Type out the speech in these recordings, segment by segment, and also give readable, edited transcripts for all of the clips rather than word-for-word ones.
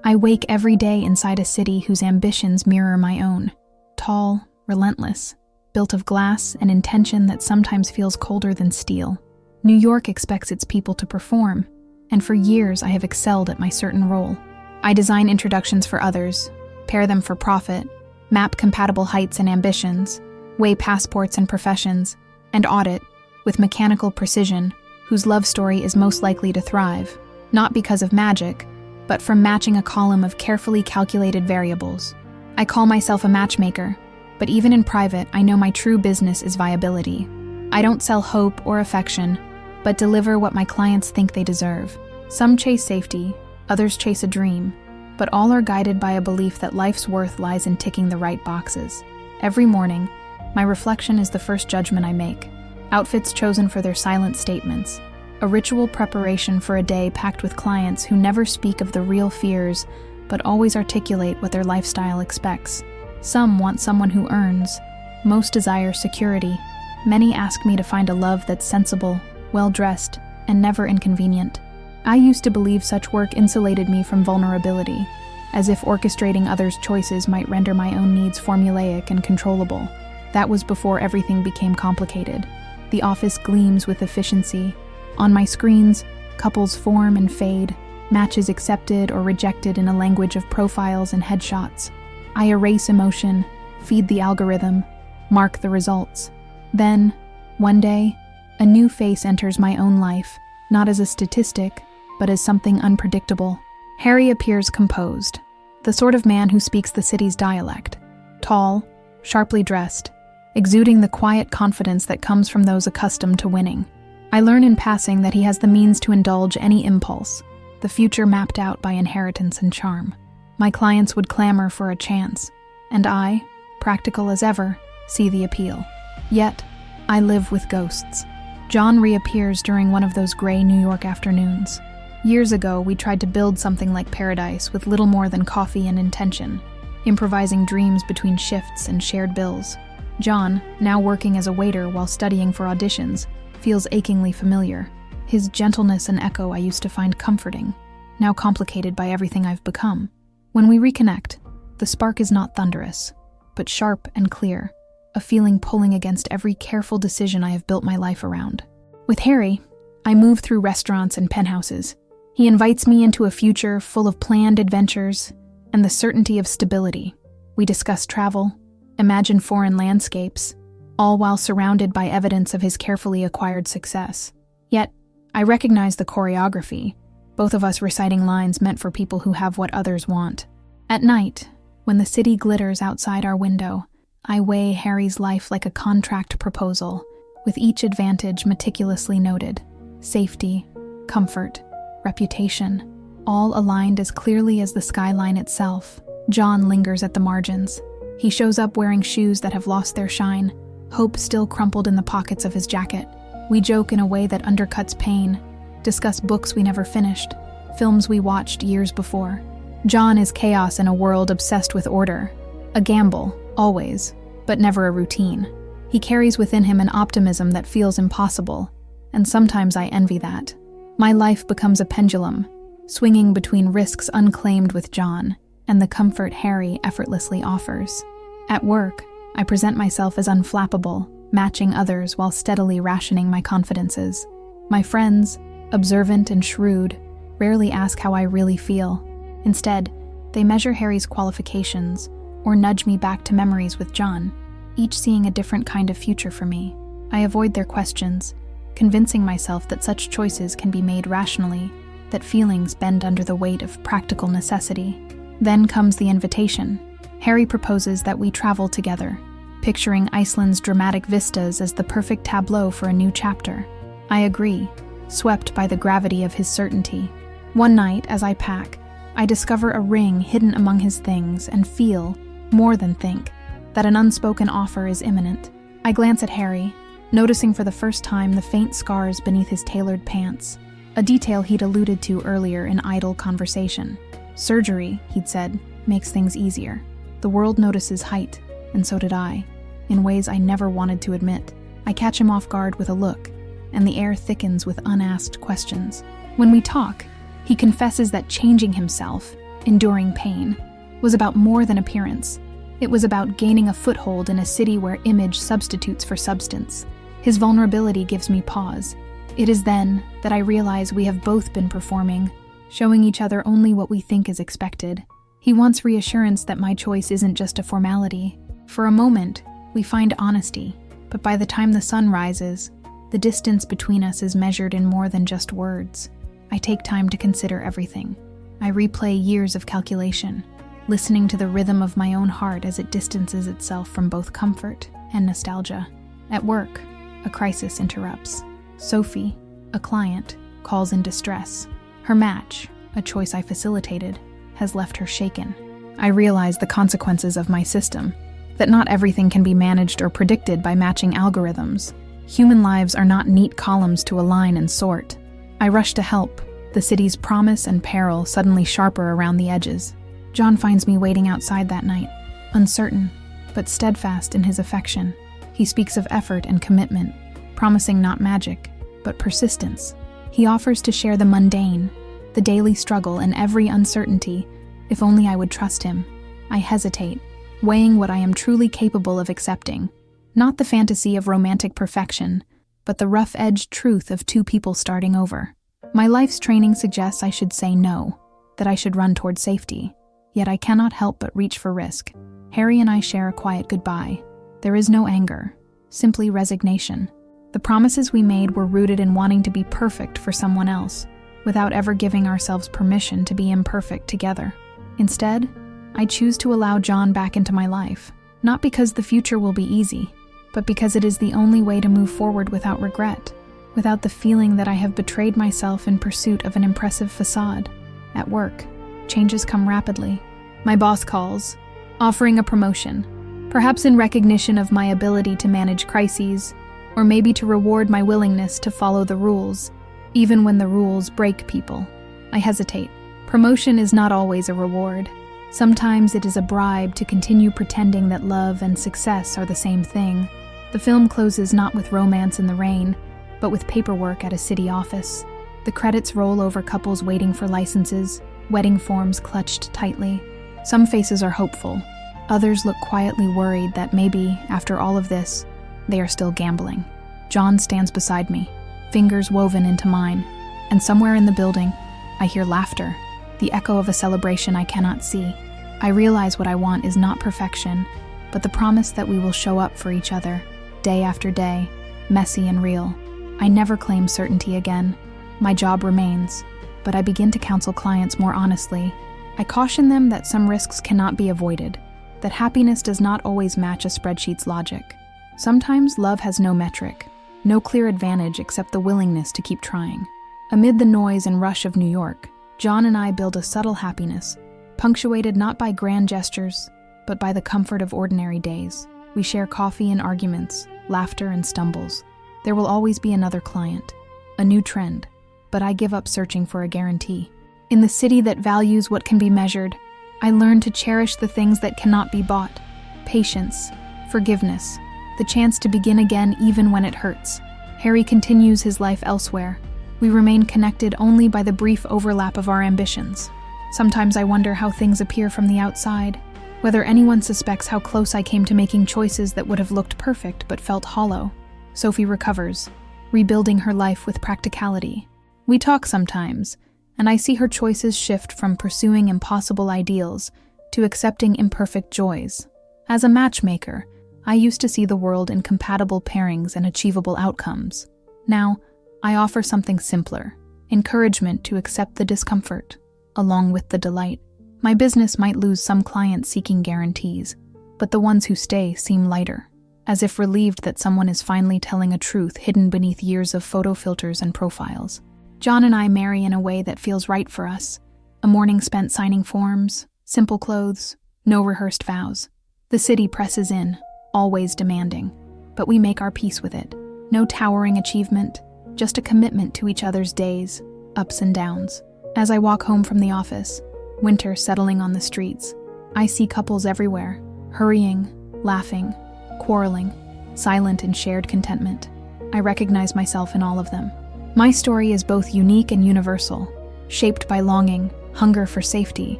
I wake every day inside a city whose ambitions mirror my own. Tall, relentless, built of glass and intention that sometimes feels colder than steel. New York expects its people to perform, and for years I have excelled at my certain role. I design introductions for others, pair them for profit, map compatible heights and ambitions, weigh passports and professions, and audit, with mechanical precision, whose love story is most likely to thrive, not because of magic, but from matching a column of carefully calculated variables. I call myself a matchmaker, but even in private, I know my true business is viability. I don't sell hope or affection, but deliver what my clients think they deserve. Some chase safety, others chase a dream, but all are guided by a belief that life's worth lies in ticking the right boxes. Every morning, my reflection is the first judgment I make. Outfits chosen for their silent statements. A ritual preparation for a day packed with clients who never speak of the real fears, but always articulate what their lifestyle expects. Some want someone who earns. Most desire security. Many ask me to find a love that's sensible, well-dressed, and never inconvenient. I used to believe such work insulated me from vulnerability, as if orchestrating others' choices might render my own needs formulaic and controllable. That was before everything became complicated. The office gleams with efficiency. On my screens, couples form and fade, matches accepted or rejected in a language of profiles and headshots. I erase emotion, feed the algorithm, mark the results. Then, one day, a new face enters my own life, not as a statistic, but as something unpredictable. Harry appears composed, the sort of man who speaks the city's dialect. Tall, sharply dressed, exuding the quiet confidence that comes from those accustomed to winning. I learn in passing that he has the means to indulge any impulse, the future mapped out by inheritance and charm. My clients would clamor for a chance, and I, practical as ever, see the appeal. Yet, I live with ghosts. John reappears during one of those gray New York afternoons. Years ago, we tried to build something like paradise with little more than coffee and intention, improvising dreams between shifts and shared bills. John, now working as a waiter while studying for auditions, feels achingly familiar. His gentleness an echo I used to find comforting, now complicated by everything I've become. When we reconnect, the spark is not thunderous, but sharp and clear, a feeling pulling against every careful decision I have built my life around. With Harry, I move through restaurants and penthouses. He invites me into a future full of planned adventures and the certainty of stability. We discuss travel, imagine foreign landscapes, all while surrounded by evidence of his carefully acquired success. Yet, I recognize the choreography, both of us reciting lines meant for people who have what others want. At night, when the city glitters outside our window, I weigh Harry's life like a contract proposal, with each advantage meticulously noted. Safety, comfort, reputation, all aligned as clearly as the skyline itself. John lingers at the margins. He shows up wearing shoes that have lost their shine, hope still crumpled in the pockets of his jacket. We joke in a way that undercuts pain, discuss books we never finished, films we watched years before. John is chaos in a world obsessed with order. A gamble, always, but never a routine. He carries within him an optimism that feels impossible, and sometimes I envy that. My life becomes a pendulum, swinging between risks unclaimed with John and the comfort Harry effortlessly offers. At work, I present myself as unflappable, matching others while steadily rationing my confidences. My friends, observant and shrewd, rarely ask how I really feel. Instead, they measure Harry's qualifications or nudge me back to memories with John, each seeing a different kind of future for me. I avoid their questions, convincing myself that such choices can be made rationally, that feelings bend under the weight of practical necessity. Then comes the invitation. Harry proposes that we travel together, picturing Iceland's dramatic vistas as the perfect tableau for a new chapter. I agree, swept by the gravity of his certainty. One night, as I pack, I discover a ring hidden among his things and feel, more than think, that an unspoken offer is imminent. I glance at Harry, noticing for the first time the faint scars beneath his tailored pants, a detail he'd alluded to earlier in idle conversation. Surgery, he'd said, makes things easier. The world notices height, and so did I, in ways I never wanted to admit. I catch him off guard with a look, and the air thickens with unasked questions. When we talk, he confesses that changing himself, enduring pain, was about more than appearance. It was about gaining a foothold in a city where image substitutes for substance. His vulnerability gives me pause. It is then that I realize we have both been performing, showing each other only what we think is expected. He wants reassurance that my choice isn't just a formality. For a moment, we find honesty, but by the time the sun rises, the distance between us is measured in more than just words. I take time to consider everything. I replay years of calculation, listening to the rhythm of my own heart as it distances itself from both comfort and nostalgia. At work, a crisis interrupts. Sophie, a client, calls in distress. Her match, a choice I facilitated, has left her shaken. I realize the consequences of my system, that not everything can be managed or predicted by matching algorithms. Human lives are not neat columns to align and sort. I rush to help, the city's promise and peril suddenly sharper around the edges. John finds me waiting outside that night, uncertain, but steadfast in his affection. He speaks of effort and commitment, promising not magic, but persistence. He offers to share the mundane, the daily struggle and every uncertainty, if only I would trust him. I hesitate, weighing what I am truly capable of accepting. Not the fantasy of romantic perfection, but the rough-edged truth of two people starting over. My life's training suggests I should say no, that I should run toward safety. Yet I cannot help but reach for risk. Harry and I share a quiet goodbye. There is no anger, simply resignation. The promises we made were rooted in wanting to be perfect for someone else, without ever giving ourselves permission to be imperfect together. Instead, I choose to allow John back into my life, not because the future will be easy, but because it is the only way to move forward without regret, without the feeling that I have betrayed myself in pursuit of an impressive facade. At work, changes come rapidly. My boss calls, offering a promotion, perhaps in recognition of my ability to manage crises, or maybe to reward my willingness to follow the rules, even when the rules break people. I hesitate. Promotion is not always a reward. Sometimes it is a bribe to continue pretending that love and success are the same thing. The film closes not with romance in the rain, but with paperwork at a city office. The credits roll over couples waiting for licenses, wedding forms clutched tightly. Some faces are hopeful. Others look quietly worried that maybe, after all of this, they are still gambling. John stands beside me, fingers woven into mine, and somewhere in the building, I hear laughter, the echo of a celebration I cannot see. I realize what I want is not perfection, but the promise that we will show up for each other, day after day, messy and real. I never claim certainty again. My job remains, but I begin to counsel clients more honestly. I caution them that some risks cannot be avoided, that happiness does not always match a spreadsheet's logic. Sometimes love has no metric, no clear advantage except the willingness to keep trying. Amid the noise and rush of New York, John and I build a subtle happiness, punctuated not by grand gestures, but by the comfort of ordinary days. We share coffee and arguments, laughter and stumbles. There will always be another client, a new trend, but I give up searching for a guarantee. In the city that values what can be measured, I learn to cherish the things that cannot be bought. Patience, forgiveness, the chance to begin again even when it hurts. Harry continues his life elsewhere. We remain connected only by the brief overlap of our ambitions. Sometimes I wonder how things appear from the outside, whether anyone suspects how close I came to making choices that would have looked perfect but felt hollow. Sophie recovers, rebuilding her life with practicality. We talk sometimes, and I see her choices shift from pursuing impossible ideals to accepting imperfect joys. As a matchmaker, I used to see the world in compatible pairings and achievable outcomes. Now, I offer something simpler, encouragement to accept the discomfort, along with the delight. My business might lose some clients seeking guarantees, but the ones who stay seem lighter, as if relieved that someone is finally telling a truth hidden beneath years of photo filters and profiles. John and I marry in a way that feels right for us. A morning spent signing forms, simple clothes, no rehearsed vows. The city presses in, always demanding, but we make our peace with it. No towering achievement, just a commitment to each other's days, ups and downs. As I walk home from the office, winter settling on the streets, I see couples everywhere, hurrying, laughing, quarreling, silent in shared contentment. I recognize myself in all of them. My story is both unique and universal, shaped by longing, hunger for safety,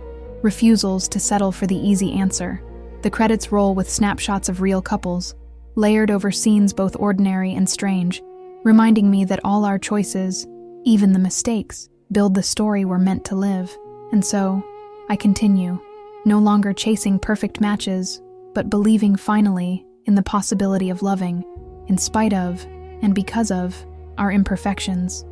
refusals to settle for the easy answer. The credits roll with snapshots of real couples, layered over scenes both ordinary and strange, reminding me that all our choices, even the mistakes, build the story we're meant to live. And so, I continue, no longer chasing perfect matches, but believing finally in the possibility of loving, in spite of, and because of, our imperfections.